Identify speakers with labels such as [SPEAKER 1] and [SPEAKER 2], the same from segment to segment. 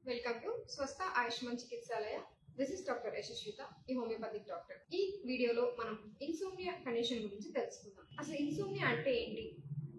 [SPEAKER 1] Welcome to Swasthya Ayushman చికిత్సాలయ. This is doctor యశస్విత, ఈ homeopathic doctor. ఈ వీడియోలో మనం ఇన్సోమ్నియా కండిషన్ గురించి తెలుసుకుందాం. అసలు ఇన్సోమ్నియా అంటే ఏంటి?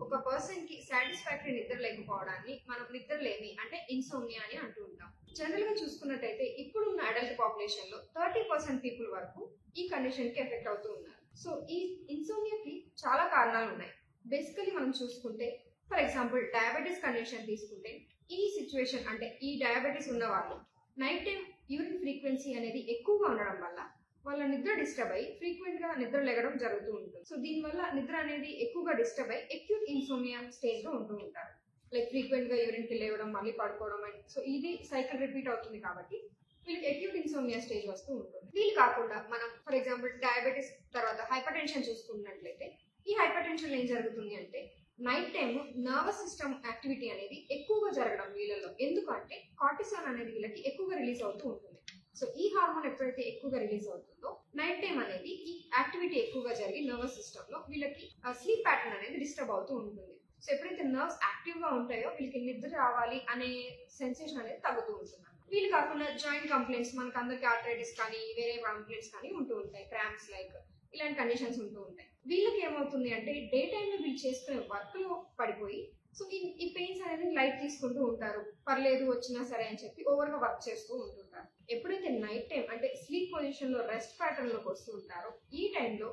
[SPEAKER 1] ఒక పర్సన్ కి సాటిస్ఫాక్టరీ నిద్ర లేకపోవడాన్ని మనం నిద్రలేమి అంటే ఇన్సోమ్నియా అని అంటూ ఉంటాం. జనరల్ గా చూసుకున్నట్టయితే ఇప్పుడున్న అడల్ట్ పాపులేషన్ లో 30% పీపుల్ వరకు ఈ కండిషన్ కి ఎఫెక్ట్ అవుతూ ఉన్నారు. సో ఈ ఇన్సోమ్నియాకి చాలా కారణాలు ఉన్నాయి. బేసికలీ మనం చూసుకుంటే, ఫర్ ఎగ్జాంపుల్ డయాబెటీస్ కండిషన్ తీసుకుంటే, ఈ సిచ్యువేషన్ అంటే ఈ డయాబెటీస్ ఉన్న వాళ్ళు నైట్ టైం యూరిన్ ఫ్రీక్వెన్సీ అనేది ఎక్కువగా ఉండడం వల్ల వాళ్ళ నిద్ర డిస్టర్బ్ అయ్యి ఫ్రీక్వెంట్ గా నిద్ర లేగడం జరుగుతూ ఉంటుంది. సో దీనివల్ల నిద్ర అనేది ఎక్కువగా డిస్టర్బ్ అయ్యి అక్యూట్ ఇన్సోమ్నియా స్టేజ్ లో ఉంటూ ఉంటారు. లైక్ ఫ్రీక్వెంట్ గా యూరిన్ కి లేవడం, మళ్ళీ పడుకోవడం, అండ్ సో ఇది సైకిల్ రిపీట్ అవుతుంది కాబట్టి వీళ్ళకి అక్యూట్ ఇన్సోమ్నియా స్టేజ్ వస్తూ ఉంటుంది. వీళ్ళు కాకుండా మనం ఫర్ ఎగ్జాంపుల్ డయాబెటీస్ తర్వాత హైపర్ టెన్షన్ చూసుకున్నట్లయితే, ఈ హైపర్ టెన్షన్ లో ఏం జరుగుతుంది అంటే night time nervous system activity అనేది ఎక్కువగా జరగడం వీళ్ళలో. ఎందుకంటే కార్టిసాల్ అనేది వీళ్ళకి ఎక్కువగా రిలీజ్ అవుతూ ఉంటుంది. సో ఈ హార్మోన్ ఎప్పుడైతే ఎక్కువగా రిలీజ్ అవుతుందో నైట్ టైం అనేది ఈ యాక్టివిటీ ఎక్కువగా జరిగి నర్వస్ సిస్టమ్ లో వీళ్ళకి స్లీప్ ప్యాటర్న్ అనేది డిస్టర్బ్ అవుతూ ఉంటుంది. సో ఎప్పుడైతే నర్వ్స్ యాక్టివ్ గా ఉంటాయో వీళ్ళకి నిద్ర రావాలి అనే సెన్సేషన్ అనేది తగ్గుతూ ఉంటుంది. వీళ్ళు కాకుండా జాయింట్ కంప్లైంట్స్, మనకు అందరికి ఆర్థరైటిస్ కానీ వేరే కంప్లైంట్స్ కానీ ఉంటూ ఉంటాయి, క్రాంప్స్ లైక్ ఇలాంటి కండిషన్స్ ఉంటూ ఉంటాయి. వీళ్ళకి ఏమవుతుంది అంటే డే టైమ్ లో వీళ్ళు చేసుకునే వర్క్ లో పడిపోయి సో ఈ పెయిన్స్ అనేది లైట్ తీసుకుంటూ ఉంటారు, పర్లేదు వచ్చినా సరే అని చెప్పి ఓవర్ గా వర్క్ చేస్తూ ఉంటుంటారు. ఎప్పుడైతే నైట్ టైం అంటే స్లీప్ పొజిషన్ లో రెస్ట్ ప్యాటర్న్ లోకి వస్తూ ఉంటారో ఈ టైంలో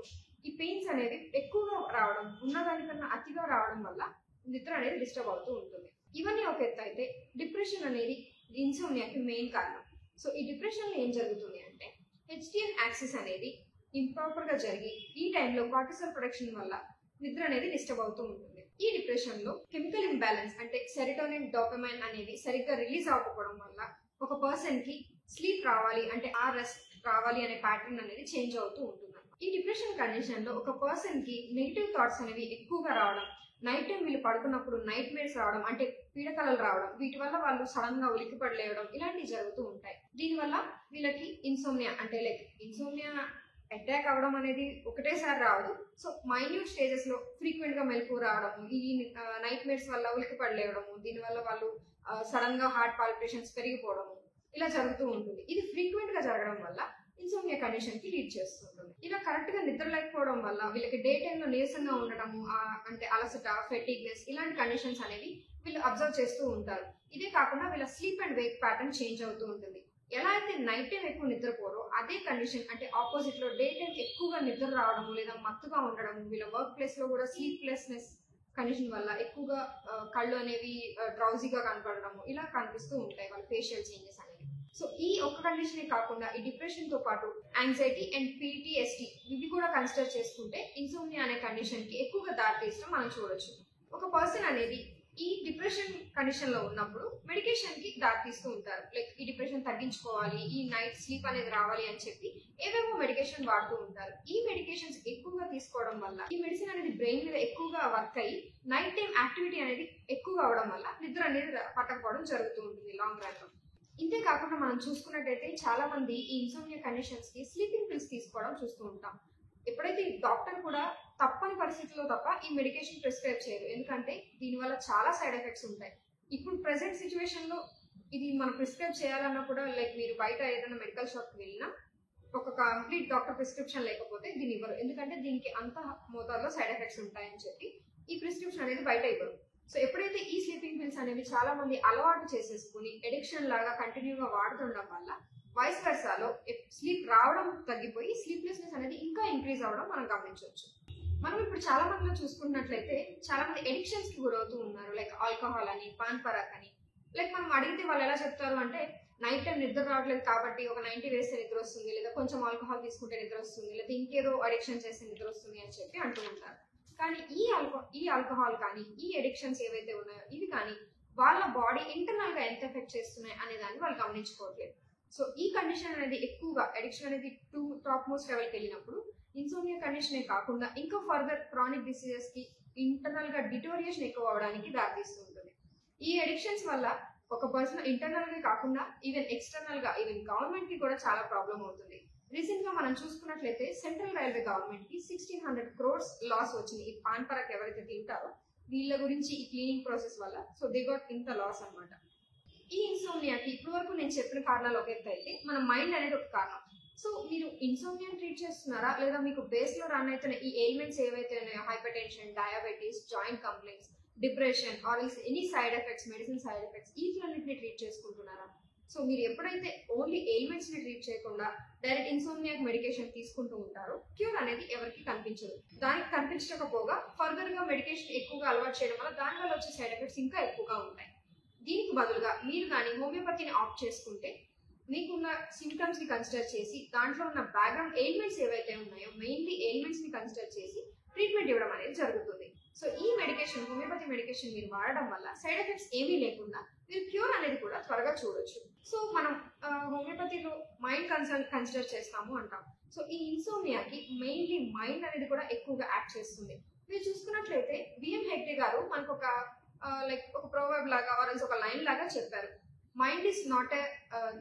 [SPEAKER 1] ఈ పెయిన్స్ అనేది ఎక్కువగా రావడం, ఉన్నదానికన్నా అతిగా రావడం వల్ల నిద్ర అనేది డిస్టర్బ్ అవుతూ ఉంటుంది. ఇవన్నీ ఒక ఎత్తు అయితే, డిప్రెషన్ అనేది ఇన్సోమ్నియాకి మెయిన్ కారణం. సో ఈ డిప్రెషన్ లో ఏం జరుగుతుంది అంటే హెచ్టిఎన్ యాక్సిస్ అనేది ఇంప్రాపర్ గా జరిగి ఈ టైంలో కార్టిసాల్ ప్రొడక్షన్ వల్ల నిద్ర అనేది డిస్టర్బ్ అవుతూ ఉంటుంది. ఈ డిప్రెషన్ లో కెమికల్ ఇంబ్యాలెన్స్ అంటే సెరోటోనిన్, డోపమైన్ అనేవి సరిగ్గా రిలీజ్ అవ్వకపోవడం వల్ల ఒక పర్సన్ కి స్లీప్ రావాలి అంటే ఆ రెస్ట్ రావాలి అనే ప్యాటర్న్ అనేది చేంజ్ అవుతూ ఉంటుంది. ఈ డిప్రెషన్ కండిషన్ లో ఒక పర్సన్ కి నెగిటివ్ థాట్స్ అనేవి ఎక్కువగా రావడం, నైట్ టైం వీళ్ళు పడుకున్నప్పుడు నైట్ మేర్స్ రావడం అంటే పీడకలలు రావడం, వీటి వల్ల వాళ్ళు సడన్ గా ఉలిక్కిపడి లేవడం ఇలాంటివి జరుగుతూ ఉంటాయి. దీనివల్ల వీళ్ళకి ఇన్సోమ్నియా అంటే లైక్ ఇన్సోమ్నియా అటాక్ అవ్వడం అనేది ఒకటేసారి రావదు. సో మైన్యూట్ స్టేజెస్ లో ఫ్రీక్వెంట్ గా మెలకు రావడము, ఈ నైట్ మేర్స్ వల్ల ఉలిక్కిపడి లేవడము, దీనివల్ల వాళ్ళు సడన్ గా హార్ట్ పాల్పిటేషన్స్ పెరిగిపోవడము ఇలా జరుగుతూ ఉంటుంది. ఇది ఫ్రీక్వెంట్ గా జరగడం వల్ల ఇన్సోమ్నియా కండిషన్ కి లీడ్ చేస్తుంటుంది. ఇలా కరెక్ట్ గా నిద్ర లేకపోవడం వల్ల వీళ్ళకి డే టైమ్ లో నీరసంగా ఉండడము, అంటే అలసట, ఫెటిగ్నెస్ ఇలాంటి కండిషన్స్ అనేవి వీళ్ళు అబ్జర్వ్ చేస్తూ ఉంటారు. ఇదే కాకుండా వీళ్ళ sleep and Wake pattern change అవుతూ ఉంటుంది. ఎలా అయితే నైట్ టైం ఎక్కువ నిద్రపోరో అదే కండిషన్ అంటే ఆపోజిట్ లో డే టైం ఎక్కువగా నిద్ర రావడము లేదా మత్తుగా ఉండడము, వీళ్ళ వర్క్ ప్లేస్ లో కూడా స్లీప్లెస్నెస్ కండిషన్ వల్ల ఎక్కువగా కళ్ళు అనేవి డ్రౌజీగా కనపడడము ఇలా కనిపిస్తూ ఉంటాయి వాళ్ళ ఫేషియల్ చేంజెస్ అనేవి. సో ఈ ఒక్క కండిషనే కాకుండా ఈ డిప్రెషన్ తో పాటు యాంగ్జైటీ అండ్ PTSD ఇవి కూడా కన్సిడర్ చేసుకుంటే ఇన్సోమ్నియా అనే కండిషన్ కి ఎక్కువగా దారితీయడం మనం చూడొచ్చు. ఒక పర్సన్ అనేది ఈ డిప్రెషన్ కండిషన్ లో ఉన్నప్పుడు మెడికేషన్ కి దారితీస్తూ ఉంటారు. లైక్ ఈ డిప్రెషన్ తగ్గించుకోవాలి, ఈ నైట్ స్లీప్ అనేది రావాలి అని చెప్పి ఏవేవో మెడికేషన్ వాడుతూ ఉంటారు. ఈ మెడికేషన్స్ ఎక్కువగా తీసుకోవడం వల్ల ఈ మెడిసిన్ అనేది బ్రెయిన్ మీద ఎక్కువగా వర్క్ అయ్యి నైట్ టైం యాక్టివిటీ అనేది ఎక్కువగా అవడం వల్ల నిద్ర అనేది పట్టకపోవడం జరుగుతూ ఉంటుంది లాంగ్ రన్ లో. ఇంతే కాకుండా మనం చూసుకున్నట్టయితే చాలా మంది ఈ ఇన్సోమ్నియా కండిషన్స్ కి స్లీపింగ్ పిల్స్ తీసుకోవడం చూస్తూ ఉంటాం. ఎప్పుడైతే డాక్టర్ కూడా తప్పని పరిస్థితుల్లో తప్ప ఈ మెడికేషన్ ప్రిస్క్రైబ్ చేయరు, ఎందుకంటే దీనివల్ల చాలా సైడ్ ఎఫెక్ట్స్ ఉంటాయి. ఇప్పుడు ప్రెసెంట్ సిచ్యువేషన్ లో ఇది మనం ప్రిస్క్రైబ్ చేయాలన్నా కూడా లైక్ మీరు బయట ఏదైనా మెడికల్ షాప్ కి వెళ్ళినా ఒక కంప్లీట్ డాక్టర్ ప్రిస్క్రిప్షన్ లేకపోతే దీన్ని ఇవ్వరు, ఎందుకంటే దీనికి అంత మోతాదులో సైడ్ ఎఫెక్ట్స్ ఉంటాయని చెప్పి ఈ ప్రిస్క్రిప్షన్ అనేది బయట ఇవ్వరు. సో ఎప్పుడైతే ఈ స్లీపింగ్ పిల్స్ అనేవి చాలా మంది అలవాటు చేసేసుకుని ఎడిక్షన్ లాగా కంటిన్యూగా వాడుతుండడం వల్ల వైస్ వెర్సాలో స్లీప్ రావడం తగ్గిపోయి స్లీప్లెస్నెస్ అనేది ఇంకా ఇంక్రీజ్ అవ్వడం మనం గమనించవచ్చు. మనం ఇప్పుడు చాలా మందిలో చూసుకున్నట్లయితే చాలా మంది ఎడిక్షన్స్ కి గురవుతూ ఉన్నారు, లైక్ ఆల్కహాల్ అని, పాన్ పరాక్ అని. లైక్ మనం అడిగితే వాళ్ళు ఎలా చెప్తారు అంటే నైట్ టైం నిద్ర రావట్లేదు కాబట్టి ఒక 90 వేస్తే నిద్ర వస్తుంది, లేదా కొంచెం ఆల్కహాల్ తీసుకుంటే నిద్ర వస్తుంది, లేదా ఇంకేదో అడిక్షన్ చేస్తే నిద్ర వస్తుంది అని చెప్పి అంటూ ఉంటారు. కానీ ఈ ఆల్కహాల్ కానీ ఈ ఎడిక్షన్స్ ఏవైతే ఉన్నాయో ఇవి కానీ వాళ్ళ బాడీ ఇంటర్నల్ గా ఎంత ఎఫెక్ట్ చేస్తున్నాయి అనే దాన్ని వాళ్ళు గమనించుకోవట్లేదు. సో ఈ కండిషన్ అనేది ఎక్కువగా అడిక్షన్ అనేది టాప్ మోస్ట్ లెవెల్కి వెళ్ళినప్పుడు ఇన్సోమ్నియా కండిషనే కాకుండా ఇంకా ఫర్దర్ క్రానిక్ డిసీజెస్ కి ఇంటర్నల్ గా డిటోరియేషన్ ఎక్కువ అవడానికి దారితీస్తూ ఉంటుంది. ఈ అడిక్షన్స్ వల్ల ఒక పర్సన్ ఇంటర్నల్ గా కాకుండా ఈవెన్ ఎక్స్టర్నల్ గా ఈవెన్ గవర్నమెంట్ కి కూడా చాలా ప్రాబ్లం అవుతుంది. రీసెంట్ గా మనం చూసుకున్నట్లయితే సెంట్రల్ రైల్వే గవర్నమెంట్ కి 1600 crores లాస్ వచ్చింది. ఈ పాన్ పరాక్ ఎవరైతే తింటారో వీళ్ళ గురించి ఈ క్లీనింగ్ ప్రాసెస్ వల్ల. సో దే గాట్ ఇంత లాస్ అన్నమాట. ఈ ఇన్సోమ్నియాకి ఇప్పటి వరకు నేను చెప్పిన కారణాలు ఒక ఎత్తు అయితే మన మైండ్ అనేది ఒక కారణం. సో మీరు ఇన్సోమ్నియాని ట్రీట్ చేస్తున్నారా, లేదా మీకు బేస్ లో రన్ అవుతున్న ఈ ఎలిమెంట్స్ ఏవైతే ఉన్నాయో, hyper tension, diabetes, joint complaints, depression or any side effects, medicine side effects, వీటిలన్నింటినీ ట్రీట్ చేసుకుంటున్నారా? సో మీరు ఎప్పుడైతే ఓన్లీ ఎలిమెంట్స్ ని ట్రీట్ చేయకుండా డైరెక్ట్ ఇన్సోమ్నియాక్ మెడికేషన్ తీసుకుంటూ ఉంటారో క్యూర్ అనేది ఎవరికి కనిపించదు. దానికి కనిపించకపోగా ఫర్దర్ గా మెడికేషన్ ఎక్కువగా అలవాటు చేయడం వల్ల దానివల్ల వచ్చే సైడ్ ఎఫెక్ట్స్ ఇంకా ఎక్కువగా ఉంటాయి. దీనికి బదులుగా మీరు కానీ హోమియోపతిని ఆప్ట్ చేసుకుంటే మీకున్న సింప్టమ్స్ ని కన్సిడర్ చేసి దాంట్లో ఉన్న బ్యాక్గ్రౌండ్ ఎలిమెంట్స్ ఏవైతే ఉన్నాయో మెయిన్లీ ఎలిమెంట్స్ ని కన్సిడర్ చేసి ట్రీట్మెంట్ ఇవ్వడం అనేది జరుగుతుంది. సో ఈ మెడికేషన్, హోమియోపతి మెడికేషన్ మీరు వాడడం వల్ల సైడ్ ఎఫెక్ట్స్ ఏమీ లేకుండా మీరు క్యూర్ అనేది కూడా త్వరగా చూడొచ్చు. సో మనం హోమియోపతిలో మైండ్ కన్సిడర్ చేస్తాము అంటాం. సో ఈ ఇన్సోమ్నియాకి మెయిన్లీ మైండ్ అనేది కూడా ఎక్కువగా యాక్ట్ చేస్తుంది. మీరు చూసుకున్నట్లయితే బిఎం హెగ్డే గారు మనకు ఒక ఒక ప్రోవర్బ్ లాగా ఆర్ ఒక లైన్ లాగా చెప్పారు. Mind is not a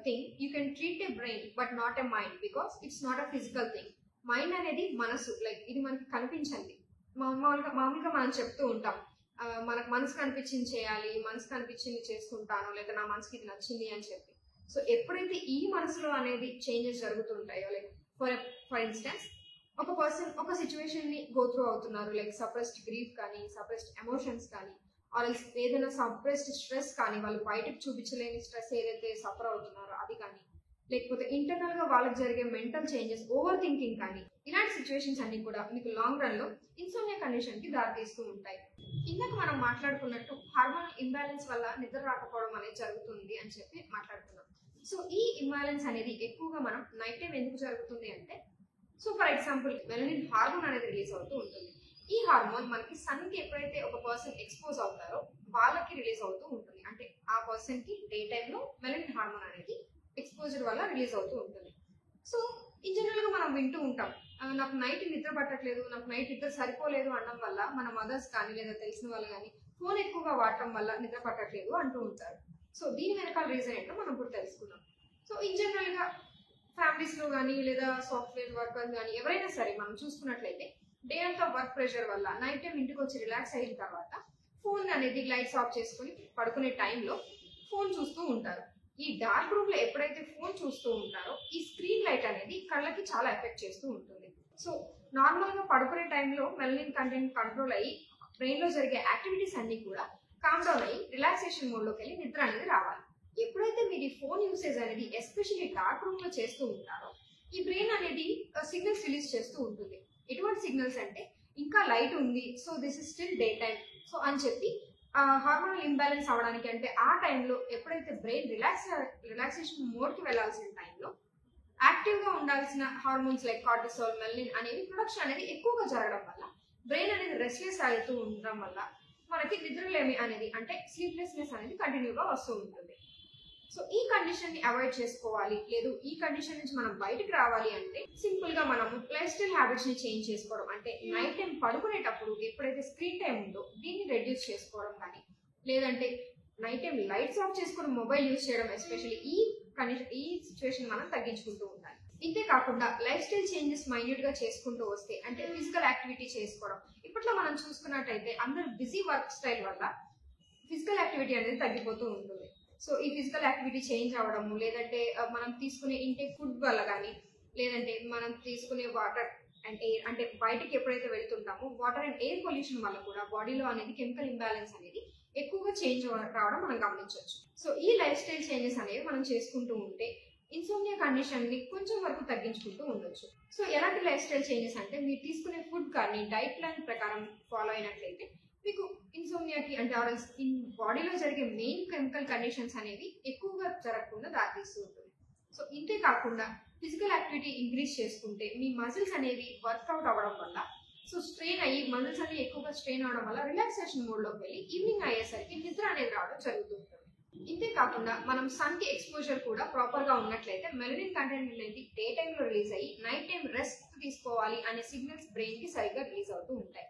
[SPEAKER 1] thing, you can treat a brain but not a mind because it's not a physical thing. Mind అనేది మనసు, ఇది మనకి కనిపించండి. మామూలుగా మనం చెప్తూ ఉంటాం, మనకు మనసు కనిపించింది చేయాలి, మనసు కనిపించింది చేస్తుంటాను, లేదా నా మనసుకి ఇది నచ్చింది అని చెప్పి. సో ఎప్పుడైతే ఈ మనసులో అనేది చేంజెస్ జరుగుతుంటాయో, ఫర్ ఇన్స్టెన్స్ ఒక పర్సన్ ఒక సిచ్యువేషన్ ని గో త్రూ అవుతున్నారు, సప్రెస్డ్ గ్రీఫ్ కానీ, సప్రెస్డ్ ఎమోషన్స్ కానీ, ఆర్ ఏదైనా సప్రెస్డ్ స్ట్రెస్ కానీ, వాళ్ళు బయటకు చూపించలేని స్ట్రెస్ ఏదైతే సఫర్ అవుతున్నారో అది కానీ, లేకపోతే ఇంటర్నల్ గా వాళ్ళకి జరిగే మెంటల్ చేంజెస్, ఓవర్ థింకింగ్ కానీ, ఇలాంటి సిచ్యువేషన్స్ అన్ని కూడా మీకు లాంగ్ రన్ లో ఇన్సోమ్నియా కండిషన్ కి దారితీస్తూ ఉంటాయి. ఇందాక మనం మాట్లాడుకున్నట్టు హార్మోనల్ ఇంబ్యాలెన్స్ వల్ల నిద్ర రాకపోవడం అనేది జరుగుతుంది అని చెప్పి మాట్లాడుతున్నాం. సో ఈ ఇంబ్యాలెన్స్ అనేది ఎక్కువగా మనం నైట్ టైం ఎందుకు జరుగుతుంది అంటే, so for example melanin hormone అనేది రిలీజ్ అవుతూ ఉంటుంది. ఈ హార్మోన్ మనకి సన్ కి ఎప్పుడైతే ఒక పర్సన్ ఎక్స్పోజ్ అవుతారో వాళ్ళకి రిలీజ్ అవుతూ ఉంటుంది. అంటే ఆ పర్సన్ కి డే టైంలో మెలనిన్ హార్మోన్ అనేది ఎక్స్పోజర్ వల్ల రిలీజ్ అవుతూ ఉంటుంది. సో ఇన్ జనరల్ గా మనం వింటూ ఉంటాం, నాకు నైట్ నిద్ర పట్టట్లేదు, నాకు నైట్ నిద్ర సరిపోలేదు అనడం వల్ల మన మదర్స్ కానీ లేదా తెలిసిన వాళ్ళు కానీ ఫోన్ ఎక్కువగా వాడటం వల్ల నిద్ర పట్టట్లేదు అంటూ ఉంటారు. సో దీని వెనకాల రీజన్ ఏంటో మనం ఇప్పుడు తెలుసుకుందాం. సో ఇన్ జనరల్ గా ఫ్యామిలీస్ లో కానీ లేదా సాఫ్ట్వేర్ వర్కర్స్ కానీ ఎవరైనా సరే మనం చూసుకున్నట్లయితే డే అంతా వర్క్ ప్రెషర్ వల్ల నైట్ టైం ఇంటికి వచ్చి రిలాక్స్ అయిన తర్వాత ఫోన్ అనేది లైట్స్ ఆఫ్ చేసుకుని పడుకునే టైంలో ఫోన్ చూస్తూ ఉంటారు. ఈ డార్క్ రూమ్ లో ఎప్పుడైతే ఫోన్ చూస్తూ ఉంటారో ఈ స్క్రీన్ లైట్ అనేది కళ్ళకి చాలా ఎఫెక్ట్ చేస్తూ ఉంటుంది. సో నార్మల్ గా పడుకునే టైంలో మెలనిన్ కంటెంట్ కంట్రోల్ అయ్యి బ్రెయిన్ లో జరిగే యాక్టివిటీస్ అన్ని కూడా కామ్ డౌన్ అయ్యి రిలాక్సేషన్ మోడ్ లోకి వెళ్ళి నిద్ర అనేది రావాలి. ఎప్పుడైతే మీరు ఈ ఫోన్ యూసేజ్ అనేది ఎస్పెషల్లీ డార్క్ రూమ్ లో చేస్తూ ఉంటారో ఈ బ్రెయిన్ అనేది సిగ్నల్స్ రిలీజ్ చేస్తూ ఉంటుంది. ఎటువంటి సిగ్నల్స్ అంటే ఇంకా లైట్ ఉంది, so this is still day time, so అని చెప్పి హార్మోనల్ ఇంబ్యాలెన్స్ అవడానికి, అంటే ఆ టైంలో ఎప్పుడైతే బ్రెయిన్ రిలాక్సేషన్ మోడ్ కి వెళ్లాల్సిన టైంలో యాక్టివ్ గా ఉండాల్సిన హార్మోన్స్ లైక్ కార్టిసాల్, మెలనిన్ అనేవి ప్రొడక్షన్ అనేది ఎక్కువగా జరగడం వల్ల బ్రెయిన్ అనేది రెస్ట్లెస్ అవుతూ ఉండడం వల్ల మనకి నిద్రలేమి అనేది, అంటే స్లీప్లెస్నెస్ అనేది కంటిన్యూగా వస్తూ ఉంటుంది. సో ఈ కండిషన్ ని అవాయిడ్ చేసుకోవాలి, లేదు ఈ కండిషన్ నుంచి మనం బయటకు రావాలి అంటే సింపుల్ గా మనము లైఫ్ స్టైల్ హ్యాబిట్స్ ని చేంజ్ చేసుకోవడం, అంటే నైట్ టైం పడుకునేటప్పుడు ఎప్పుడైతే స్క్రీన్ టైం ఉందో దీన్ని రెడ్యూస్ చేసుకోవడం కానీ, లేదంటే నైట్ టైం లైట్స్ ఆఫ్ చేసుకుని మొబైల్ యూజ్ చేయడం, ఎస్పెషల్లీ ఈ సిచ్యువేషన్ మనం తగ్గించుకుంటూ ఉండాలి. ఇంతే కాకుండా లైఫ్ స్టైల్ చేంజెస్ మైన్యూట్ గా చేసుకుంటూ వస్తే, అంటే ఫిజికల్ యాక్టివిటీ చేసుకోవడం. ఇప్పట్లో మనం చూసుకున్నట్టయితే అందరూ బిజీ వర్క్ స్టైల్ వల్ల ఫిజికల్ యాక్టివిటీ అనేది తగ్గిపోతూ ఉంటుంది. సో ఈ ఫిజికల్ యాక్టివిటీ చేంజ్ అవ్వడము, లేదంటే మనం తీసుకునే ఇంటేక్ ఫుడ్ వల్ల కానీ, లేదంటే మనం తీసుకునే వాటర్ అండ్ ఎయిర్, అంటే బయటకి ఎప్పుడైతే వెళ్తుంటామో వాటర్ అండ్ ఎయిర్ పొల్యూషన్ వల్ల కూడా బాడీలో అనేది కెమికల్ ఇంబ్యాలెన్స్ అనేది ఎక్కువగా చేంజ్ రావడం మనం గమనించవచ్చు. సో ఈ లైఫ్ స్టైల్ చేంజెస్ అనేవి మనం చేసుకుంటూ ఉంటే ఇన్సోమ్నియా కండిషన్ ని కొంచెం వరకు తగ్గించుకుంటూ ఉండొచ్చు. సో ఎలాంటి లైఫ్ స్టైల్ చేంజెస్ అంటే, మీరు తీసుకునే ఫుడ్ కానీ డైట్ ప్లాన్ ప్రకారం ఫాలో అయినట్లయితే మీకు ఇన్సోమ్నియాకి, అంటే బాడీలో జరిగే మెయిన్ కెమికల్ కండిషన్స్ అనేవి ఎక్కువగా జరగకుండా దారితీస్తూ ఉంటుంది. సో ఇంతే కాకుండా ఫిజికల్ యాక్టివిటీ ఇంక్రీజ్ చేసుకుంటే మీ మజిల్స్ అనేవి వర్కౌట్ అవ్వడం వల్ల, సో స్ట్రెయిన్ అయ్యి మజిల్స్ అనేవి ఎక్కువగా స్ట్రెయిన్ అవడం వల్ల రిలాక్సేషన్ మోడ్ లోకి వెళ్ళి ఈవినింగ్ అయ్యేసరికి నిద్ర అనేది రావడం జరుగుతూ ఉంటుంది. ఇంతే కాకుండా మనం సన్ కి ఎక్స్పోజర్ కూడా ప్రాపర్ గా ఉన్నట్లయితే మెలనిన్ కంటెంట్ అనేది డే టైమ్ లో రిలీజ్ అయ్యి నైట్ టైం రెస్ట్ తీసుకోవాలి అనే సిగ్నల్స్ బ్రెయిన్ కి సరిగ్గా రిలీజ్ అవుతూ ఉంటాయి.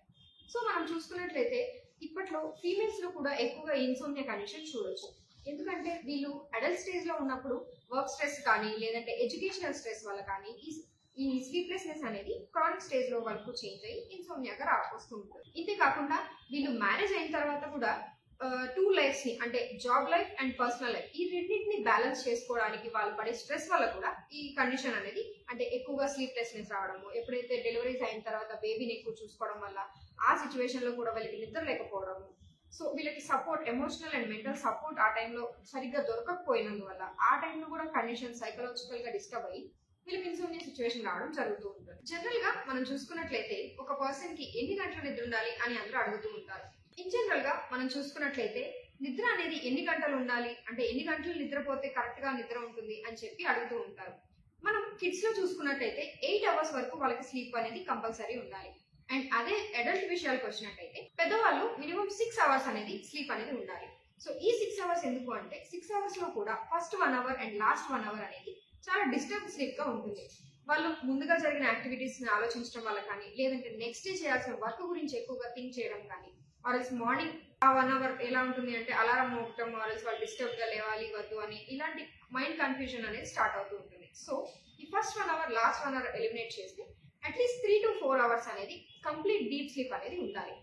[SPEAKER 1] సో మనం చూసుకున్నట్లయితే ఇప్పట్లో ఫీమేల్స్ లో కూడా ఎక్కువగా ఇన్సోమ్నియా కండిషన్ చూడొచ్చు. ఎందుకంటే వీళ్ళు అడల్ట్ స్టేజ్ లో ఉన్నప్పుడు వర్క్ స్ట్రెస్ కానీ, లేదంటే ఎడ్యుకేషనల్ స్ట్రెస్ వల్ల కానీ ఈ స్లీప్లెస్నెస్ అనేది క్రానిక్ స్టేజ్ లో వరకు చేంజ్ అయ్యి ఇన్సోమ్నియాగా వస్తూ ఉంటుంది. ఇంతే కాకుండా వీళ్ళు మ్యారేజ్ అయిన తర్వాత కూడా టూ లైఫ్స్ ని అంటే job life and personal life ఈ రెండింటిని బ్యాలెన్స్ చేసుకోవడానికి వాళ్ళు పడే స్ట్రెస్ వల్ల కూడా ఈ కండిషన్ అనేది అంటే ఎక్కువగా స్లీప్లెస్నెస్ రావడము, ఎప్పుడైతే డెలివరీస్ అయిన తర్వాత బేబీని ఎక్కువ చూసుకోవడం వల్ల ఆ సిచ్యువేషన్ లో కూడా వీళ్ళకి నిద్ర లేకపోవడము, సో వీళ్ళకి support emotional and mental support ఆ టైంలో సరిగ్గా దొరకకపోయినందువల్ల ఆ టైంలో కూడా కండిషన్ సైకలాజికల్ గా డిస్టర్బ్ అయ్యి వీళ్ళకి ఇన్సోమ్నియా సిచ్యువేషన్ రావడం జరుగుతూ ఉంటుంది. జనరల్ గా మనం చూసుకున్నట్లయితే ఒక పర్సన్ కి ఎన్ని గంటలు నిద్ర ఉండాలి అని అందరూ అడుగుతూ ఉంటారు. ఇన్ జనరల్ గా మనం చూసుకున్నట్లయితే నిద్ర అనేది ఎన్ని గంటలు ఉండాలి అంటే ఎన్ని గంటలు నిద్రపోతే కరెక్ట్ గా నిద్ర ఉంటుంది అని చెప్పి అడుగుతూ ఉంటారు. మనం కిడ్స్ లో చూసుకున్నట్లయితే 8 అవర్స్ వరకు వాళ్ళకి స్లీప్ అనేది కంపల్సరీ ఉండాలి. అండ్ అదే అడల్ట్ విషయాలకు వచ్చినట్టయితే పెద్దవాళ్ళు మినిమం 6 అవర్స్ అనేది స్లీప్ అనేది ఉండాలి. సో ఈ 6 అవర్స్ ఎందుకు అంటే 6 అవర్స్ లో కూడా first 1 hour and last 1 hour అనేది చాలా డిస్టర్బ్ స్లీప్ గా ఉంటుంది. వాళ్ళు ముందుగా జరిగిన యాక్టివిటీస్ ని ఆలోచించడం వల్ల కానీ, లేదంటే నెక్స్ట్ డే చేయాల్సిన వర్క్ గురించి ఎక్కువగా థింక్ చేయడం కానీ, ఆర్ఎల్స్ మార్నింగ్ ఆ 1 అవర్ ఎలా ఉంటుంది అంటే అలారం మోగటం, ఆర్ఎల్స్ వాళ్ళు డిస్టర్బ్ గా లేవాలి వద్దు అని ఇలాంటి మైండ్ కన్ఫ్యూజన్ అనేది స్టార్ట్ అవుతూ ఉంటుంది. సో ఈ first 1 hour last 1 hour eliminate చేస్తే అట్లీస్ట్ 3 to 4 అవర్స్ అనేది కంప్లీట్ డీప్ స్లీప్ అనేది ఉండాలి.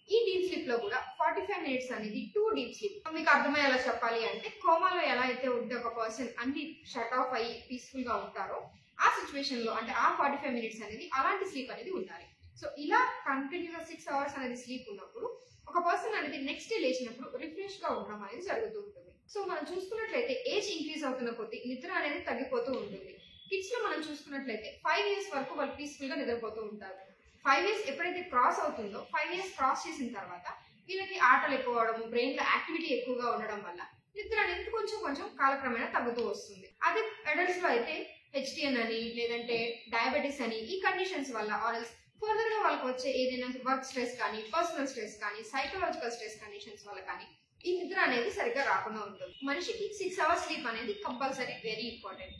[SPEAKER 1] ఈ డీప్ స్లీప్ లో కూడా 45 మినిట్స్ అనేది 2 డీప్ స్లీప్. మీకు అర్థమయ్యేలా చెప్పాలి అంటే కోమాలో ఎలా అయితే ఉంటే ఒక పర్సన్ అన్ని షట్ ఆఫ్ అయ్యి పీస్ఫుల్ గా ఉంటారో ఆ సిచ్యువేషన్ లో అంటే ఆ 45 మినిట్స్ అనేది అలాంటి స్లీప్ అనేది ఉండాలి. సో ఇలా కంటిన్యూగా 6 అవర్స్ అనేది స్లీప్ ఉన్నప్పుడు ఒక పర్సన్ అనేది నెక్స్ట్ డే లేచినప్పుడు రిఫ్రెష్ గా ఉండడం అనేది జరుగుతూ ఉంటుంది. సో మనం చూసుకున్నట్లయితే ఏజ్ ఇంక్రీజ్ అవుతున్న కొద్దీ నిద్ర అనేది తగ్గిపోతూ ఉంటుంది. కిడ్స్ లో మనం చూసుకున్నట్లయితే 5 ఇయర్స్ వరకు వాళ్ళు పీస్ఫుల్ గా నిద్రపోతూ ఉంటారు. 5 ఇయర్స్ ఎప్పుడైతే క్రాస్ అవుతుందో 5 ఇయర్స్ క్రాస్ చేసిన తర్వాత వీళ్ళకి ఆటలు ఎక్కువ అవడము, బ్రెయిన్ లో యాక్టివిటీ ఎక్కువగా ఉండడం వల్ల నిద్ర అనేది కొంచెం కొంచెం కాలక్రమేణా తగ్గుతూ వస్తుంది. అదే అడల్ట్స్ లో అయితే హెచ్టిఎన్ అని లేదంటే డయాబెటీస్ అని ఈ కండిషన్స్ వల్ల ఆర్ఎల్స్ ఫర్దర్ గా వాళ్ళకి వచ్చే ఏదైనా వర్క్ స్ట్రెస్ కానీ, పర్సనల్ స్ట్రెస్ కానీ, సైకలాజికల్ స్ట్రెస్ కండిషన్స్ వల్ల కానీ ఈ నిద్ర అనేది సరిగ్గా రాకుండా ఉంటుంది. మనిషికి 6 అవర్స్ స్లీప్ అనేది కంపల్సరీ వెరీ ఇంపార్టెంట్.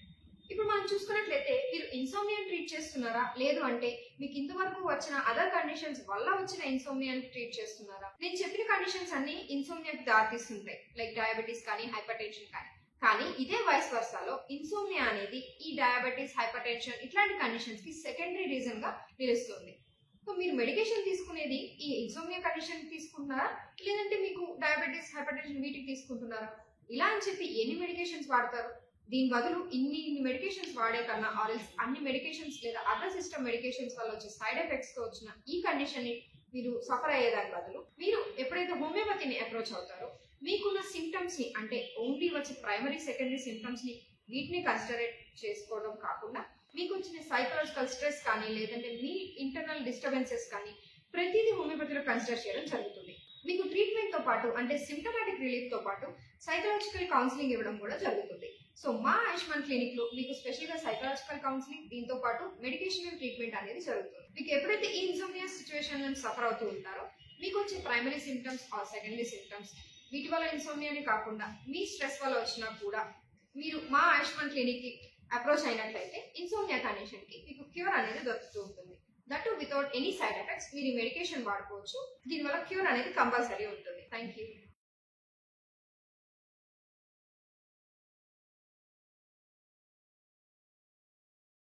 [SPEAKER 1] ఇప్పుడు మనం చూసుకున్నట్లయితే మీరు ఇన్సోమ్నియా ట్రీట్ చేస్తున్నారా, లేదు అంటే మీకు ఇంతవరకు వచ్చిన అదర్ కండిషన్స్ వల్ల వచ్చిన ఇన్సోమ్నియాని ట్రీట్ చేస్తున్నారా? నేను చెప్పిన కండిషన్స్ అన్ని ఇన్సోమ్నియాకి దారితీస్తుంటాయి, లైక్ డయాబెటీస్ కానీ, హైపర్ టెన్షన్ కానీ ఇదే వైస్ వర్సాలో ఇన్సోమ్నియా అనేది ఈ డయాబెటీస్, హైపర్ టెన్షన్ ఇట్లాంటి కండిషన్స్ కి సెకండరీ రీజన్ గా నిలుస్తుంది. సో మీరు మెడికేషన్ తీసుకునేది ఈ ఇన్సోమ్నియా కండిషన్ తీసుకుంటున్నారా, లేదంటే మీకు డయాబెటీస్, హైపర్ టెన్షన్ వీటికి తీసుకుంటున్నారా? ఇలా అని చెప్పి ఎన్ని మెడికేషన్స్ వాడతారు? దీని బదులు ఇన్ని మెడికేషన్స్ వాడే కన్నా ఆర్ఎల్స్ అన్ని మెడికేషన్స్ లేదా అదర్ సిస్టమ్ మెడికేషన్స్ వల్ల వచ్చే సైడ్ ఎఫెక్ట్స్ తో వచ్చిన ఈ కండిషన్ ని మీరు సఫర్ అయ్యేదాని బదులు మీరు ఎప్పుడైతే హోమియోపతిని అప్రోచ్ అవుతారో మీకున్న సిమ్టమ్స్ ని అంటే ఓన్లీ వచ్చే ప్రైమరీ, సెకండరీ సిమ్టమ్స్ ని వీటిని కన్సిడర్ చేసుకోవడం కాకుండా మీకు వచ్చిన సైకలాజికల్ స్ట్రెస్ కానీ, లేదంటే మీ ఇంటర్నల్ డిస్టర్బెన్సెస్ కానీ ప్రతిదీ హోమియోపతిలో కన్సిడర్ చేయడం జరుగుతుంది. మీకు ట్రీట్మెంట్ తో పాటు అంటే సిమ్టమాటిక్ రిలీఫ్ తో పాటు సైకలాజికల్ కౌన్సిలింగ్ ఇవ్వడం కూడా జరుగుతుంది. సో మా ఆయుష్మాన్ క్లినిక్ లో మీకు స్పెషల్ గా సైకలాజికల్ కౌన్సిలింగ్, దీంతో పాటు మెడికేషన్ ట్రీట్మెంట్ అనేది జరుగుతుంది. మీకు ఎప్పుడైతే ఈ ఇన్సోమ్నియా సిచ్యువేషన్ నుంచి సఫర్ అవుతూ ఉంటారో మీకు వచ్చే primary symptoms or secondary symptoms వీటి వల్ల ఇన్సోమ్నియానే కాకుండా మీ స్ట్రెస్ వల్ల వచ్చినా కూడా మీరు మా ఆయుష్మాన్ క్లినిక్ కి అప్రోచ్ అయినట్లయితే ఇన్సోమ్నియా కండిషన్ కి మీకు క్యూర్ అనేది దొరుకుతూ ఉంటుంది. That without any side effects. మీరు మెడికేషన్ వాడుకోవచ్చు, దీనివల్ల క్యూర్ అనేది కంపల్సరీ ఉంటుంది. Thank you.